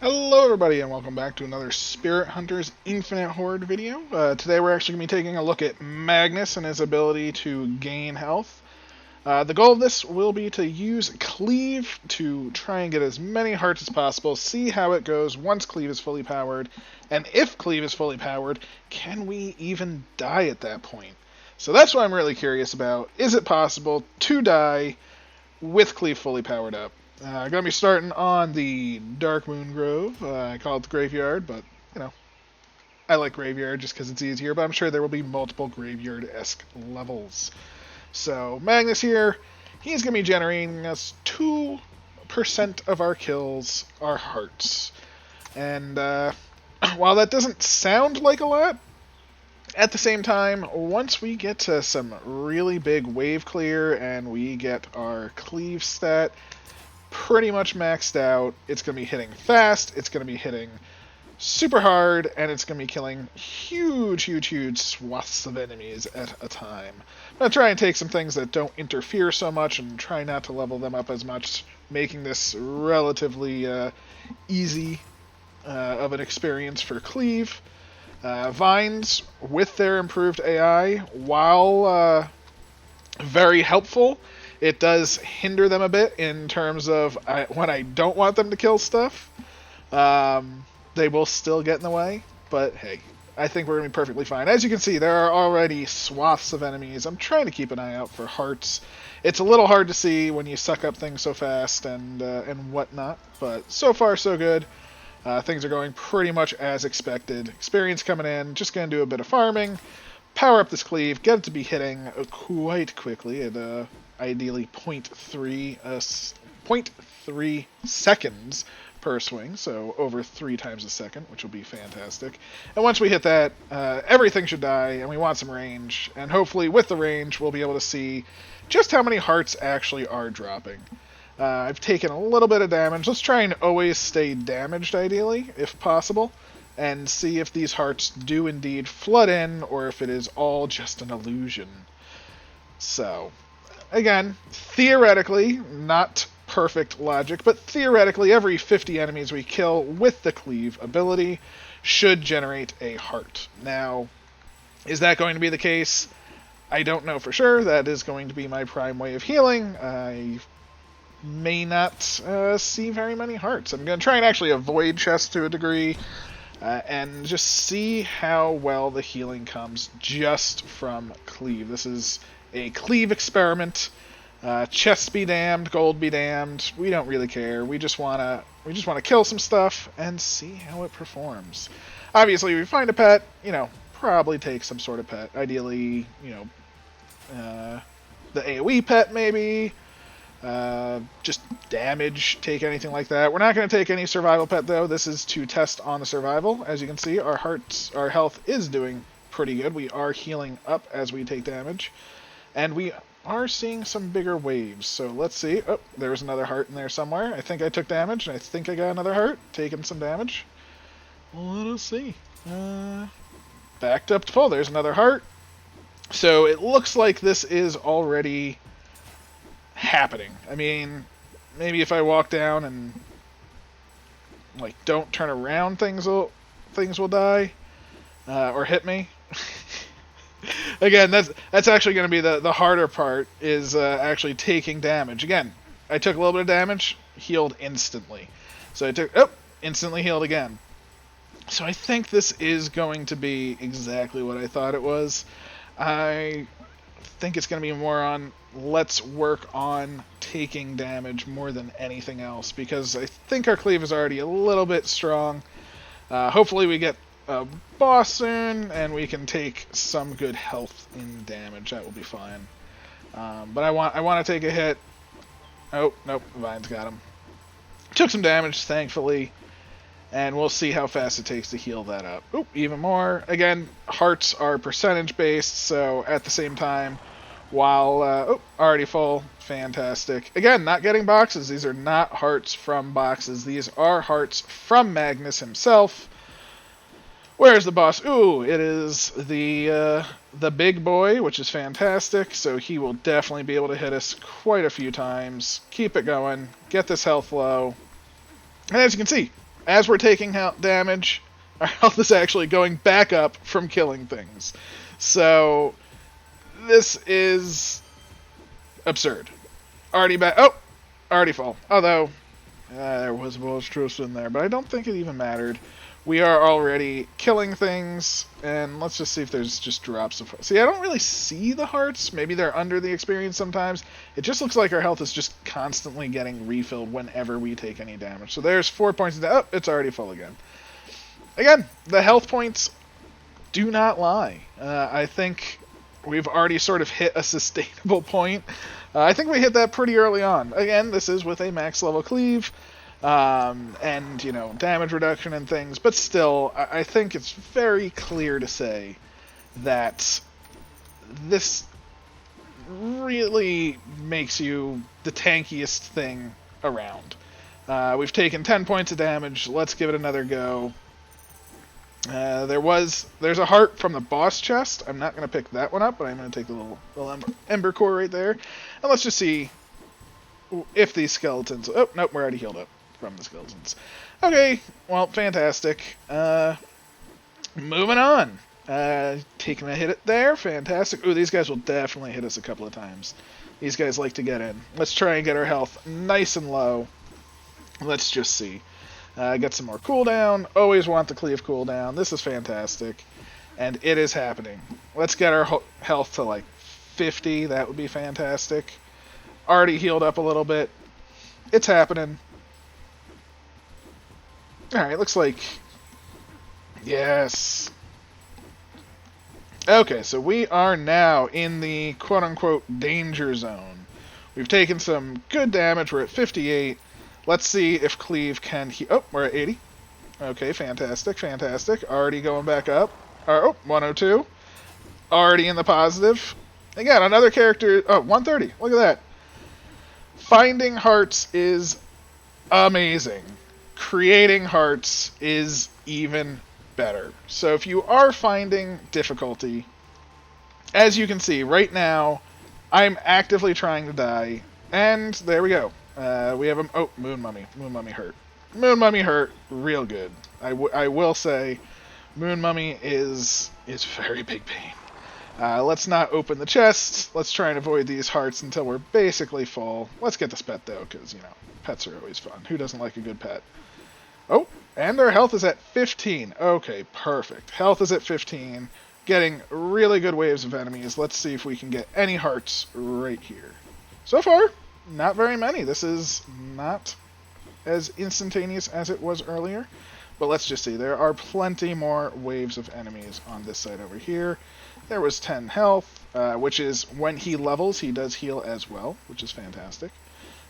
Hello everybody and welcome back to another Spirit Hunters Infinite Horde video. Today we're actually going to be taking a look at Magnus and his ability to gain health. The goal of this will be to use Cleave to try and get as many hearts as possible, see how it goes once Cleave is fully powered, and if Cleave is fully powered, can we even die at that point? So that's what I'm really curious about. Is it possible to die with Cleave fully powered up? I'm going to be starting on the Dark Moon Grove. I call it the Graveyard, but, you know, I like Graveyard just because it's easier, but I'm sure there will be multiple Graveyard-esque levels. So, Magnus here, he's going to be generating us 2% of our kills are hearts. And while that doesn't sound like a lot, at the same time, once we get to some really big wave clear and we get our Cleave stat pretty much maxed out, it's going to be hitting fast, it's going to be hitting super hard, and it's going to be killing huge swaths of enemies at a time. I'm going to try and take some things that don't interfere so much and try not to level them up as much, making this relatively easy of an experience for Cleave. Vines, with their improved AI, while very helpful, it does hinder them a bit in terms of when I don't want them to kill stuff. They will still get in the way, but hey, I think we're going to be perfectly fine. As you can see, there are already swaths of enemies. I'm trying to keep an eye out for hearts. It's a little hard to see when you suck up things so fast and whatnot, but so far so good. Things are going pretty much as expected. Experience coming in, just going to do a bit of farming, power up this Cleave, get it to be hitting quite quickly at ideally 0.3 seconds per swing, so over 3 times a second, which will be fantastic. And once we hit that, everything should die, and we want some range, and hopefully with the range we'll be able to see just how many hearts actually are dropping. I've taken a little bit of damage. Let's try and always stay damaged, ideally, if possible, and see if these hearts do indeed flood in, or if it is all just an illusion. So, again, theoretically, not perfect logic, but theoretically every 50 enemies we kill with the Cleave ability should generate a heart. Now, is that going to be the case? I don't know for sure. That is going to be my prime way of healing. I may not see very many hearts. I'm going to try and actually avoid chests to a degree, and just see how well the healing comes just from Cleave. This is a Cleave experiment. Chests be damned, gold be damned. We don't really care. We just wanna kill some stuff and see how it performs. Obviously, if we find a pet, probably take some sort of pet. Ideally, the AoE pet maybe. Just damage, take anything like that. We're not going to take any survival pet though. This is to test on the survival. As you can see, our health is doing pretty good. We are healing up as we take damage, and we are seeing some bigger waves. So let's see. Oh, there was another heart in there somewhere. I think I took damage, and I think I got another heart. Taking some damage. Let us see. Backed up to full. There's another heart. So it looks like this is already happening. I mean, maybe if I walk down and don't turn around, things will die or hit me. Again, that's actually going to be the harder part, is actually taking damage. Again, I took a little bit of damage, healed instantly. So I took instantly healed again. So I think this is going to be exactly what I thought it was. I think it's going to be more on let's work on taking damage more than anything else, because I think our Cleave is already a little bit strong. Hopefully we get a boss soon and we can take some good health in damage. That will be fine. But I want to take a hit. Oh, nope, Vine's got him. Took some damage, thankfully, and we'll see how fast it takes to heal that up. Oop, even more. Again, hearts are percentage based, so at the same time, while already full, fantastic. Again, not getting boxes. These are not hearts from boxes. These are hearts from Magnus himself. Where's the boss? Ooh, it is the big boy, which is fantastic. So he will definitely be able to hit us quite a few times. Keep it going. Get this health low. And as you can see, as we're taking damage, our health is actually going back up from killing things. So this is absurd. Already back. Oh, already full. Although there was a Volstrus in there, but I don't think it even mattered. We are already killing things, and let's just see if there's just drops of... See, I don't really see the hearts. Maybe they're under the experience sometimes. It just looks like our health is just constantly getting refilled whenever we take any damage. So there's 4 points. Oh, it's already full again. Again, the health points do not lie. I think we've already sort of hit a sustainable point. I think we hit that pretty early on. Again, this is with a max level cleave. And, you know, damage reduction and things, but still, I think it's very clear to say that this really makes you the tankiest thing around. We've taken 10 points of damage, let's give it another go. There's a heart from the boss chest. I'm not going to pick that one up, but I'm going to take the little ember core right there, and let's just see if these skeletons... Oh, nope, we're already healed up from the skeletons. Okay, well, fantastic. Moving on. Taking a hit there, fantastic. Ooh, these guys will definitely hit us a couple of times. These guys like to get in. Let's try and get our health nice and low. Let's just see. Get some more cooldown. Always want the cleave cooldown. This is fantastic. And it is happening. Let's get our health to like 50. That would be fantastic. Already healed up a little bit. It's happening. Alright, looks like... Yes. Okay, so we are now in the quote-unquote danger zone. We've taken some good damage. We're at 58. Let's see if Cleave can... Oh, we're at 80. Okay, fantastic, fantastic. Already going back up. Oh, 102. Already in the positive. Again, another character... Oh, 130. Look at that. Finding hearts is amazing. Creating hearts is even better. So if you are finding difficulty, as you can see right now, I'm actively trying to die, and there we go. We have a... Oh, Moon Mummy. Moon Mummy hurt. Moon Mummy hurt real good. I will say, Moon Mummy is very big pain. Let's not open the chest. Let's try and avoid these hearts until we're basically full. Let's get this pet, though, because, you know, pets are always fun. Who doesn't like a good pet? Oh, and our health is at 15. Okay, perfect. Health is at 15. Getting really good waves of enemies. Let's see if we can get any hearts right here. So far, not very many. This is not as instantaneous as it was earlier. But let's just see. There are plenty more waves of enemies on this side over here. There was 10 health, which is when he levels, he does heal as well, which is fantastic.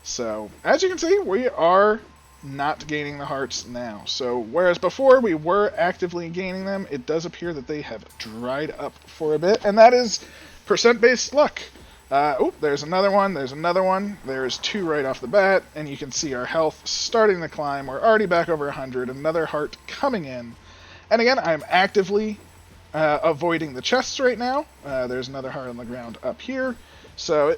So, as you can see, we are not gaining the hearts now. So, whereas before we were actively gaining them, it does appear that they have dried up for a bit, and that is percent-based luck. Oh, there's another one, there's another one. There's 2 right off the bat, and you can see our health starting to climb. We're already back over 100, another heart coming in. And again, I'm actively avoiding the chests right now. There's another heart on the ground up here. So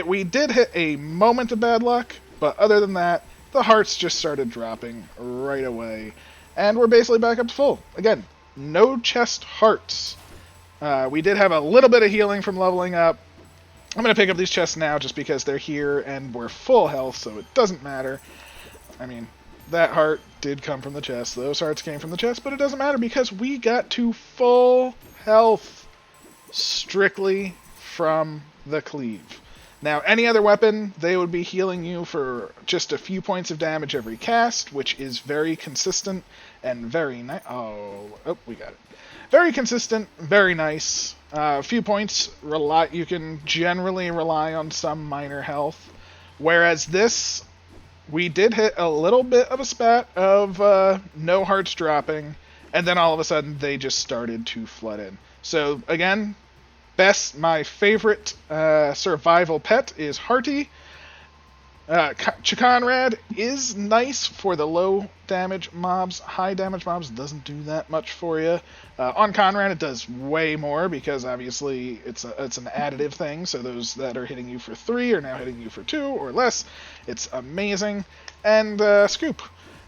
we did hit a moment of bad luck, but other than that, the hearts just started dropping right away. And we're basically back up to full. Again, no chest hearts. We did have a little bit of healing from leveling up. I'm going to pick up these chests now just because they're here and we're full health, so it doesn't matter. I mean, that heart did come from the chest. Those hearts came from the chest, but it doesn't matter because we got to full health strictly from the cleave. Now, any other weapon, they would be healing you for just a few points of damage every cast, which is very consistent and very nice. Oh, we got it. Very consistent, very nice. A few points, you can generally rely on some minor health. Whereas this, we did hit a little bit of a spat of no hearts dropping, and then all of a sudden they just started to flood in. So, again, my favorite survival pet is Hearty. Conrad is nice for the low damage mobs. High damage mobs doesn't do that much for you. On Conrad it does way more because obviously it's an additive thing, so those that are hitting you for 3 are now hitting you for 2 or less. It's amazing. And Scoop.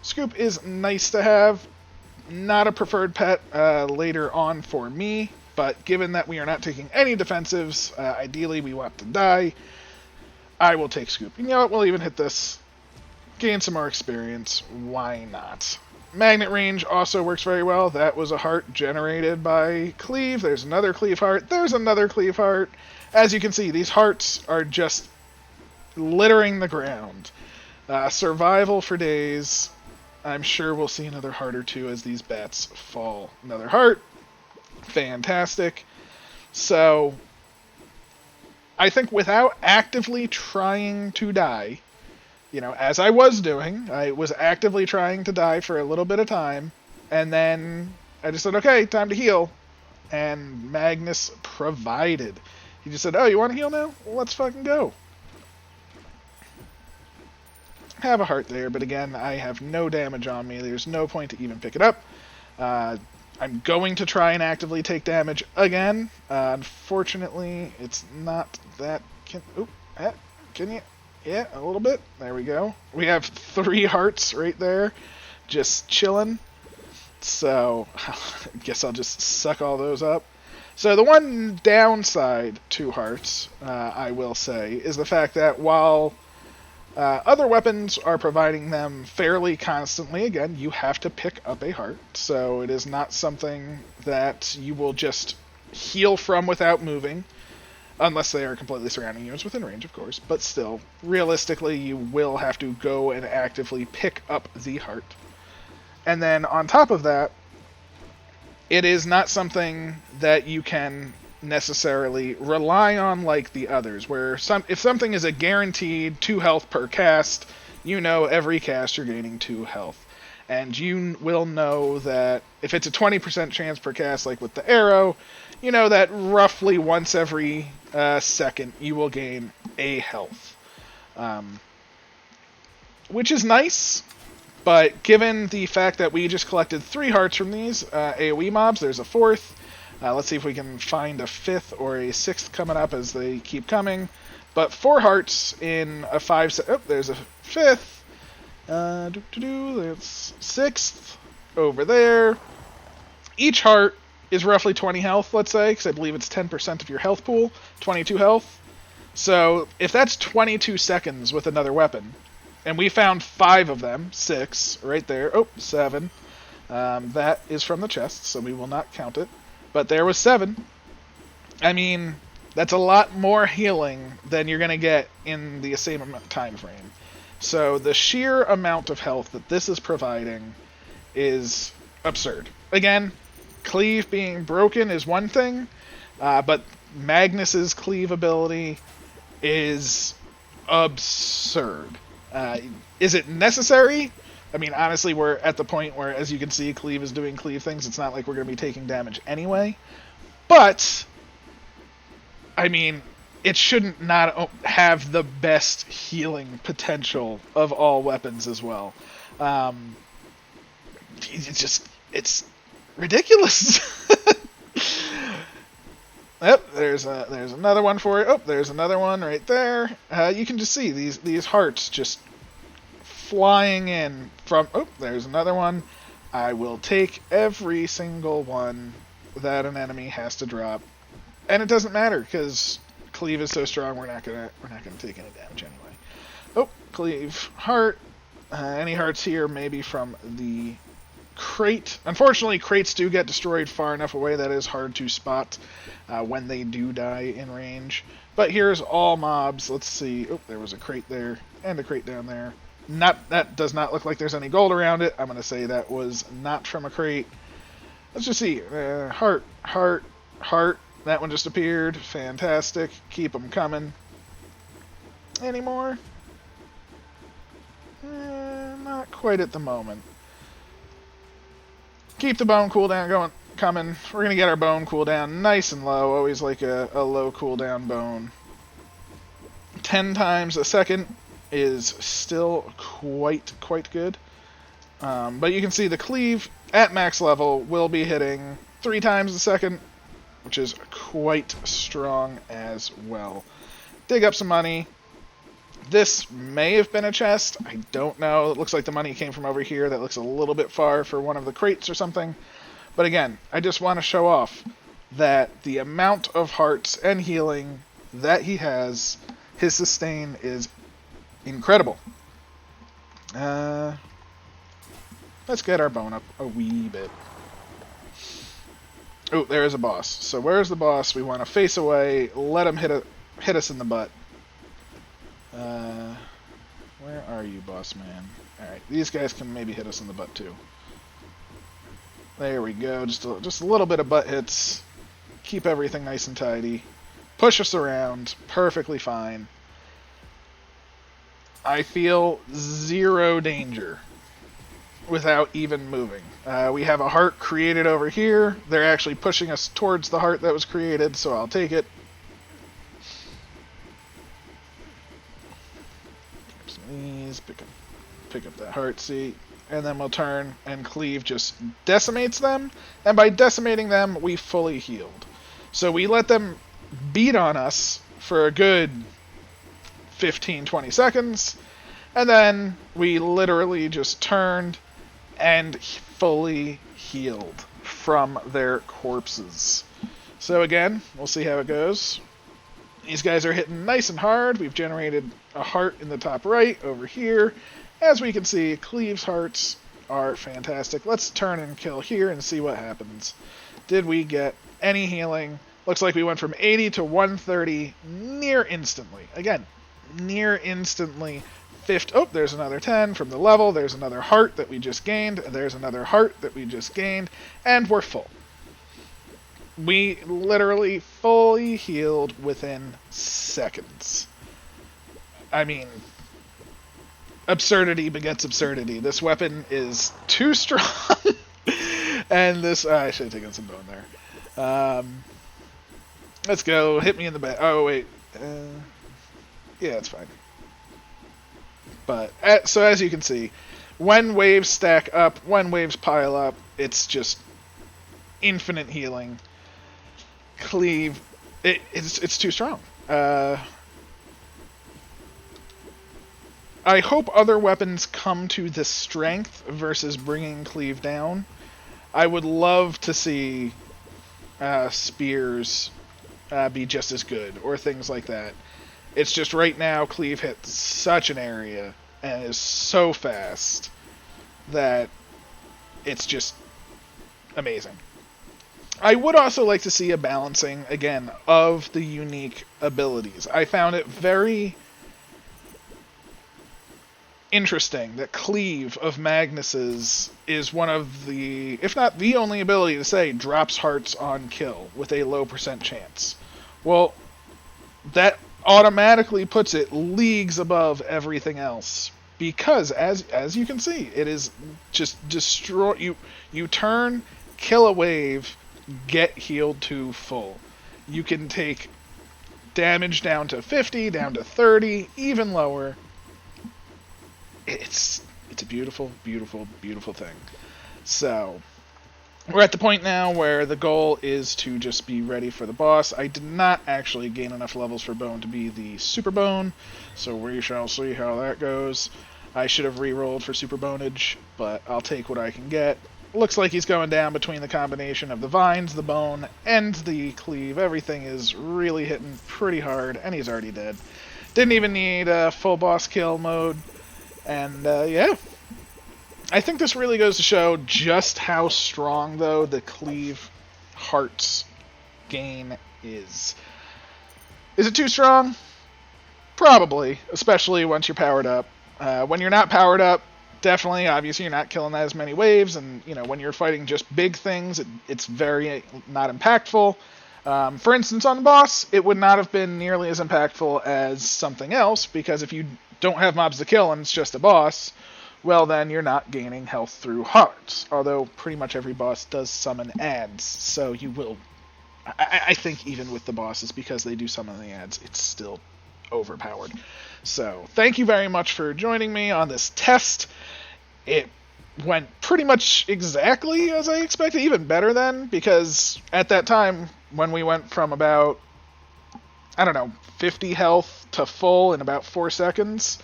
Scoop is nice to have. Not a preferred pet later on for me, but given that we are not taking any defensives, ideally we want to die, I will take Scoop. You know what, we'll even hit this. Gain some more experience. Why not? Magnet range also works very well. That was a heart generated by Cleave. There's another Cleave heart. There's another Cleave heart. As you can see, these hearts are just littering the ground. Survival for days. I'm sure we'll see another heart or two as these bats fall. Another heart. Fantastic. So, I think without actively trying to die, you know, as I was doing, I was actively trying to die for a little bit of time, and then I just said, okay, time to heal. And Magnus provided. He just said, oh, you want to heal now? Well, let's fucking go. Have a heart there, but again, I have no damage on me. There's no point to even pick it up. I'm going to try and actively take damage again. Unfortunately, it's not that... Can you... Yeah, a little bit. There we go. We have 3 hearts right there, just chilling. So, I guess I'll just suck all those up. So the one downside to hearts, I will say, is the fact that while other weapons are providing them fairly constantly, again, you have to pick up a heart. So it is not something that you will just heal from without moving. Unless they are completely surrounding you. It's within range, of course. But still, realistically, you will have to go and actively pick up the heart. And then on top of that, it is not something that you can necessarily rely on like the others, where if something is a guaranteed 2 health per cast, you know every cast you're gaining 2 health. And you will know that if it's a 20% chance per cast, like with the arrow, you know that roughly once every second you will gain a health. Which is nice, but given the fact that we just collected 3 hearts from these AoE mobs, there's a 4th. Let's see if we can find a 5th or a 6th coming up as they keep coming. But 4 hearts in a 5... Oh, there's a 5th. That's 6th over there. Each heart is roughly 20 health, let's say, because I believe it's 10% of your health pool, 22 health. So if that's 22 seconds with another weapon, and we found 5 of them, 6 right there, 7, that is from the chest, so we will not count it, but there was 7. I mean, that's a lot more healing than you're going to get in the same time frame. So the sheer amount of health that this is providing is absurd. Again, Cleave being broken is one thing, but Magnus's Cleave ability is absurd. Is it necessary? I mean, honestly, we're at the point where, as you can see, Cleave is doing Cleave things. It's not like we're going to be taking damage anyway. But, I mean, it shouldn't not have the best healing potential of all weapons as well. It's ridiculous. Yep, there's another one for it. Oh, there's another one right there. You can just see these hearts just flying in from... Oh, there's another one. I will take every single one that an enemy has to drop, and it doesn't matter because Cleave is so strong. We're not gonna take any damage anyway. Oh, Cleave heart. Any hearts here? Maybe from the crate. Unfortunately, crates do get destroyed far enough away that it is hard to spot when they do die in range. But here's all mobs. Let's see. Oh, there was a crate there and a crate down there. That does not look like there's any gold around it. I'm going to say that was not from a crate. Let's just see. Heart, heart, heart. That one just appeared. Fantastic. Keep them coming. Any more? Not quite at the moment. Keep the bone cooldown coming. We're going to get our bone cooldown nice and low. Always like a low cooldown bone. 10 times a second is still quite good. But you can see the Cleave at max level will be hitting 3 times a second, which is quite strong as well. Dig up some money. This may have been a chest. I don't know. It looks like the money came from over here. That looks a little bit far for one of the crates or something. But again, I just want to show off that the amount of hearts and healing that he has, his sustain is incredible. Let's get our bone up a wee bit. Oh, there is a boss. So where's the boss? We want to face away, let him hit us in the butt. Where are you, boss man? Alright, these guys can maybe hit us in the butt too. There we go, just a little bit of butt hits. Keep everything nice and tidy. Push us around, perfectly fine. I feel zero danger without even moving. We have a heart created over here. They're actually pushing us towards the heart that was created, so I'll take it. These, pick up that heart seat, and then we'll turn, and Cleave just decimates them, and by decimating them, we fully healed. So we let them beat on us for a good 15-20 seconds, and then we literally just turned and fully healed from their corpses. So again, we'll see how it goes. These guys are hitting nice and hard. We've generated a heart in the top right over here. As we can see, Cleave's hearts are fantastic. Let's turn and kill here and see what happens. Did we get any healing? Looks like we went from 80 to 130 near instantly. Again, near instantly. Oh, there's another 10 from the level. There's another heart that we just gained. There's another heart that we just gained. And we're full. We literally fully healed within seconds. I mean, absurdity begets absurdity. This weapon is too strong. And this... I should have taken some bone there. Let's go. Hit me in the back. Oh, wait. Yeah, it's fine. But, so as you can see, when waves stack up, when waves pile up, it's just infinite healing. Cleave, it's too strong. I hope other weapons come to this strength versus bringing Cleave down. I would love to see spears be just as good, or things like that. It's just right now, Cleave hits such an area and is so fast that it's just amazing. I would also like to see a balancing, again, of the unique abilities. I found it very interesting that Cleave of Magnus's is one of the, if not the only ability to say, drops hearts on kill with a low % chance. Well, that automatically puts it leagues above everything else. Because, as you can see, it is just destroy... You turn, kill a wave, get healed to full. You can take damage down to 50, down to 30, even lower. It's a beautiful, beautiful, beautiful thing. So, we're at the point now where the goal is to just be ready for the boss. I did not actually gain enough levels for Bone to be the Super Bone, so we shall see how that goes. I should have re-rolled for Super Bonage, but I'll take what I can get. Looks like he's going down between the combination of the vines, the bone, and the cleave. Everything is really hitting pretty hard, and he's already dead. Didn't even need a full boss kill mode. And, yeah. I think this really goes to show just how strong, though, the cleave hearts gain is. Is it too strong? Probably, especially once you're powered up. When you're not powered up, definitely, obviously, you're not killing as many waves, and, you know, when you're fighting just big things, it's very not impactful. For instance, on the boss, it would not have been nearly as impactful as something else, because if you don't have mobs to kill and it's just a boss, well, then you're not gaining health through hearts. Although pretty much every boss does summon adds, so you will... I think even with the bosses, because they do summon the adds, it's still overpowered. So, thank you very much for joining me on this test. It went pretty much exactly as I expected, even better than, because at that time, when we went from about I don't know, 50 health to full in about 4 seconds.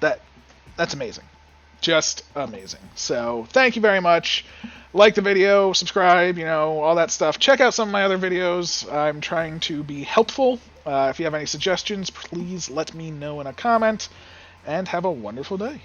That's amazing. Just amazing. So thank you very much. Like the video, subscribe, all that stuff. Check out some of my other videos. I'm trying to be helpful. If you have any suggestions, please let me know in a comment. And have a wonderful day.